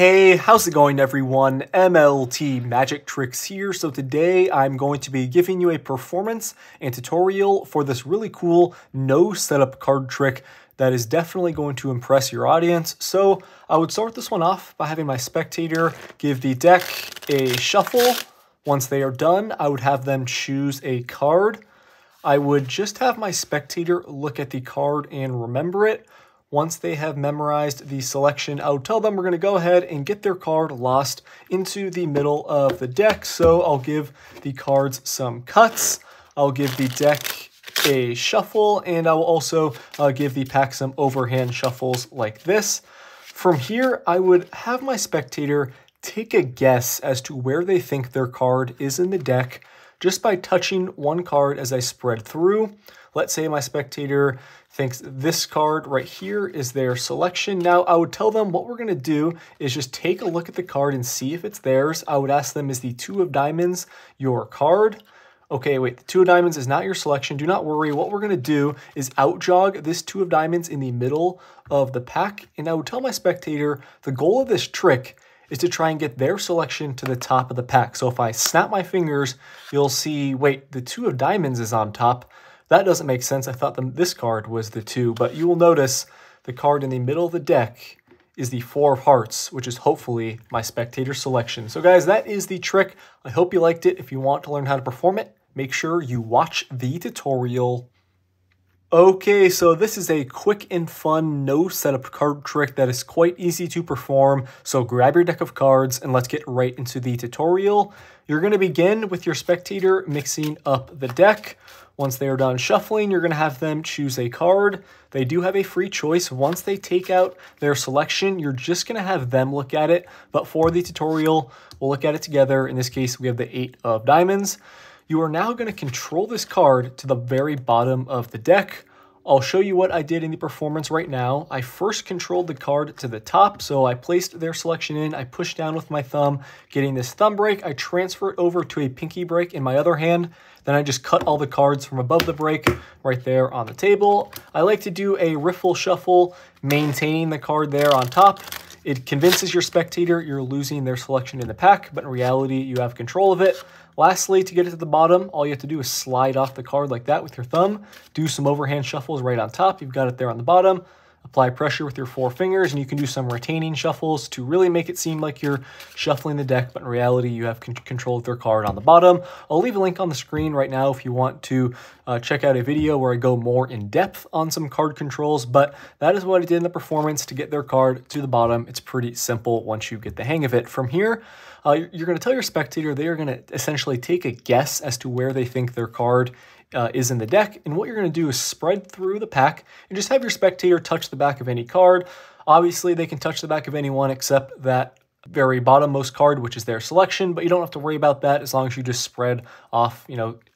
Hey, how's it going everyone? MLT Magic Tricks here. So today I'm going to be giving you a performance and tutorial for this really cool no setup card trick that is definitely going to impress your audience. So I would start this one off by having my spectator give the deck a shuffle. Once they are done, I would have them choose a card. I would just have my spectator look at the card and remember it. Once they have memorized the selection, I would tell them we're going to go ahead and get their card lost into the middle of the deck. So I'll give the cards some cuts. I'll give the deck a shuffle, and I will also give the pack some overhand shuffles like this. From here, I would have my spectator take a guess as to where they think their card is in the deck just by touching one card as I spread through. Let's say my spectator thinks this card right here is their selection. Now, I would tell them what we're going to do is just take a look at the card and see if it's theirs. I would ask them, is the two of diamonds your card? Okay, wait, the two of diamonds is not your selection. Do not worry. What we're going to do is outjog this two of diamonds in the middle of the pack. And I would tell my spectator the goal of this trick is to try and get their selection to the top of the pack. So if I snap my fingers, you'll see, wait, the two of diamonds is on top. That doesn't make sense. I thought this card was the two, but you will notice the card in the middle of the deck is the four of hearts, which is hopefully my spectator selection. So guys, that is the trick. I hope you liked it. If you want to learn how to perform it, make sure you watch the tutorial. Okay, so this is a quick and fun no setup card trick that is quite easy to perform. So grab your deck of cards and let's get right into the tutorial. You're going to begin with your spectator mixing up the deck. Once they are done shuffling, you're going to have them choose a card. They do have a free choice. Once they take out their selection, you're just going to have them look at it. But for the tutorial, we'll look at it together. In this case, we have the 8 of diamonds. You are now going to control this card to the very bottom of the deck. I'll show you what I did in the performance right now. I first controlled the card to the top, so I placed their selection in. I pushed down with my thumb, getting this thumb break. I transfer it over to a pinky break in my other hand. Then I just cut all the cards from above the break right there on the table. I like to do a riffle shuffle, maintaining the card there on top. It convinces your spectator you're losing their selection in the pack, but in reality, you have control of it. Lastly, to get it to the bottom, all you have to do is slide off the card like that with your thumb. Do some overhand shuffles right on top. You've got it there on the bottom. Apply pressure with your 4 fingers, and you can do some retaining shuffles to really make it seem like you're shuffling the deck, but in reality, you have control of their card on the bottom. I'll leave a link on the screen right now if you want to check out a video where I go more in depth on some card controls, but that is what I did in the performance to get their card to the bottom. It's pretty simple once you get the hang of it. From here, you're going to tell your spectator they are going to essentially take a guess as to where they think their card is in the deck, and what you're going to do is spread through the pack and just have your spectator touch the back of any card. Obviously, they can touch the back of any one except that very bottommost card, which is their selection, but you don't have to worry about that as long as you just spread off,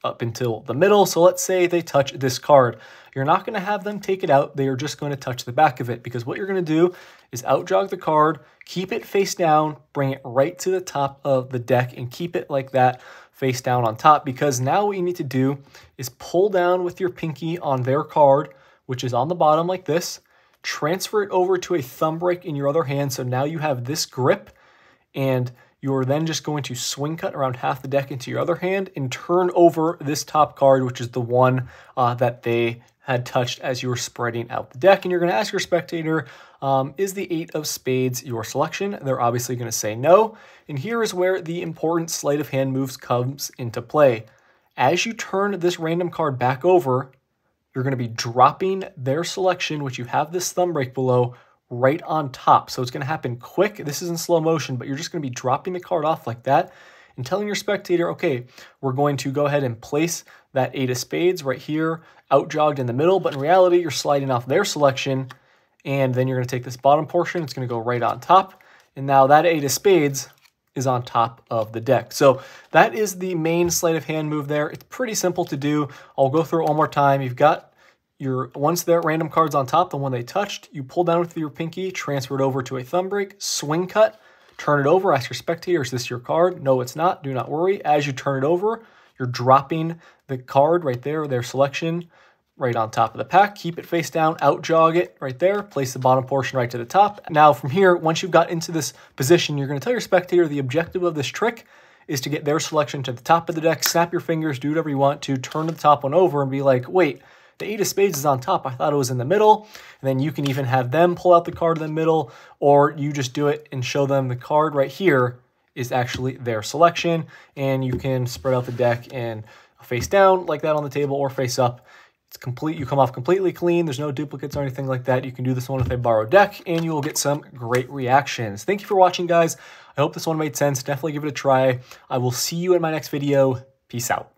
up until the middle. So let's say they touch this card. You're not going to have them take it out. They are just going to touch the back of it, because what you're going to do is outjog the card, keep it face down, bring it right to the top of the deck, and keep it like that, face down on top, because now what you need to do is pull down with your pinky on their card, which is on the bottom like this, transfer it over to a thumb break in your other hand. So now you have this grip, and you're then just going to swing cut around half the deck into your other hand and turn over this top card, which is the one that they had touched as you were spreading out the deck. And you're going to ask your spectator, is the 8 of spades your selection? They're obviously going to say no. And here is where the important sleight of hand moves comes into play. As you turn this random card back over, you're going to be dropping their selection, which you have this thumb break below, right on top. So it's going to happen quick. This is in slow motion, but you're just going to be dropping the card off like that and telling your spectator, okay, we're going to go ahead and place that 8 of spades right here, outjogged in the middle, but in reality, you're sliding off their selection, and then you're going to take this bottom portion, it's going to go right on top, and now that 8 of spades is on top of the deck. So that is the main sleight of hand move there. It's pretty simple to do. I'll go through it one more time. You've got once that random card's on top, the one they touched, you pull down with your pinky, transfer it over to a thumb break, swing cut, turn it over, ask your spectator, is this your card? No, it's not. Do not worry. As you turn it over, you're dropping the card right there, their selection, right on top of the pack. Keep it face down, out jog it right there. Place the bottom portion right to the top. Now from here, once you've got into this position, you're going to tell your spectator the objective of this trick is to get their selection to the top of the deck. Snap your fingers, do whatever you want to, turn the top one over and be like, wait, the 8 of spades is on top. I thought it was in the middle. And then you can even have them pull out the card in the middle, or you just do it and show them the card right here is actually their selection. And you can spread out the deck and face down like that on the table or face up. It's complete. You come off completely clean. There's no duplicates or anything like that. You can do this one with a borrowed deck and you will get some great reactions. Thank you for watching, guys. I hope this one made sense. Definitely give it a try. I will see you in my next video. Peace out.